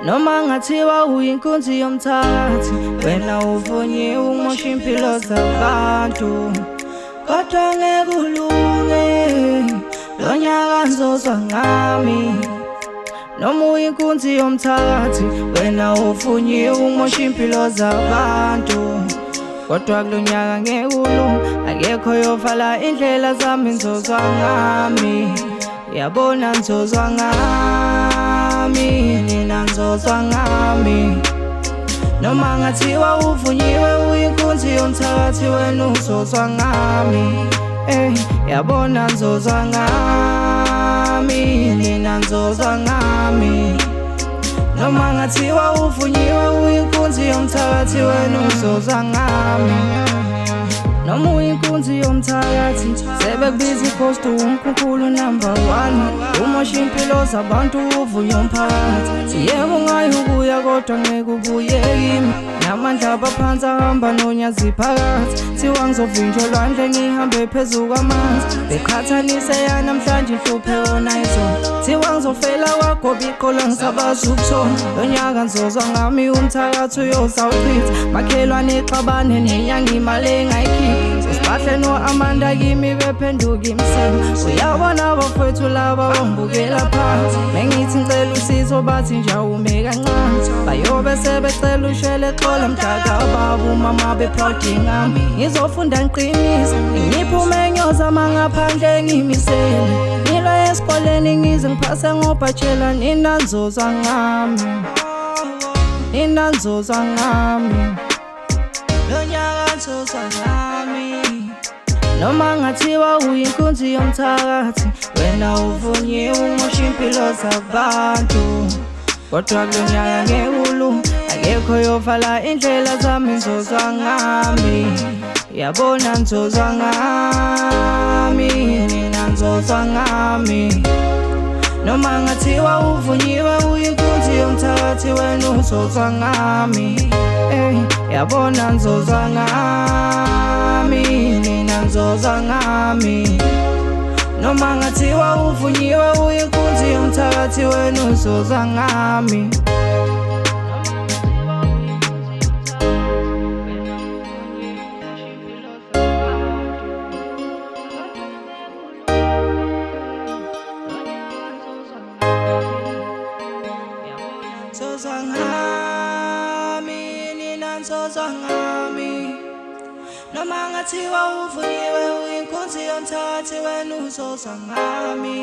noma ngathiwa uyinkunzi yomthakathi, wena uvunyiwe umosha impilo zabantu. Kodwa ngeke ulunge, lo nyaka ngizozwa ngami. Noma uyinkunzi yomthakathi, wena uvunyiwe umosha impilo zabantu. Kodwa kulo nyaka ngeke ulunge, akekho yovala indlela zami, ngizozwa ngami. Uyabona ngizozwa ngami, nina ngizozwa ngami. Noma ngathiwa uvunyiwe uyinkunzi yomthakathi, wena uzozwa ngami. Uyabona ngizozwa ngami, nina ngizozwa ngami. Noma ngathiwa uvunyiwe uyinkunzi yomthakathi, wena uzozwa ngami. Noma uyinkunzi yomthakathi, sebekubiza ipostu umkhulunkulu number 1. Umosha impilo zabantu uvunya umphakathi. Yebo ngayo ukuya kodwa ngeke ubuye kimi, namandla abaphansi ahamba nonyazi phakathi. Thiwa ngizovinjwa olwandle ngihambe phezu kwamanzi, beqhathanise yanamhlanje inhluphe wona izolo. Thiwa ngizofela kwagoba iqola ngisabaza ukuthoma, lo nyaka ngizozwa ngami umthakathi uyozawuchitha. Makhelwane exabane nenyanga imali engayikhiphi, Sibahle no Amanda kimi bephenduka imsela. Uyabona abafowethu laba bangibukela phansi, mengithi ngicela usizo bathi njawume kancane. Bayobe sebecela ushele xola mdaka baba umama be-proud ngami. Ngizofunda ngiqinisa, ngiphume ngiyozama ngaphandle ngimisele. Ngilo esikoleni ngize ngiphase ngobhatshela, nina ngizozwa ngami, nina ngizozwa ngami. Lo nyaka ngizozwa ngami. Noma ngathiwa uyinkunzi yomthakathi, wena uvunyiwe umosha impilo zabantu. Kodwa kulo nyaka ngeke ulunge, akekho yovala indlela zami, ngizozwa ngami. Uyabona ngizozwa ngami, nina ngizozwa ngami. Noma ngathiwa uvunyiwe uyinkunzi yomthakathi, wena uzozwa ngami. Uyabona ngizozwa ngami, nina ngizozwa ngami. Noma ngathiwa uvunyiwe uyinkunzi yomthakathi, wena uzozwa ngami. Ngizozwa ngami, nina ngizozwa ngami. Noma ngathiwa uvunyiwe uyinkunzi yomthakathi, wena uzozwa ngami.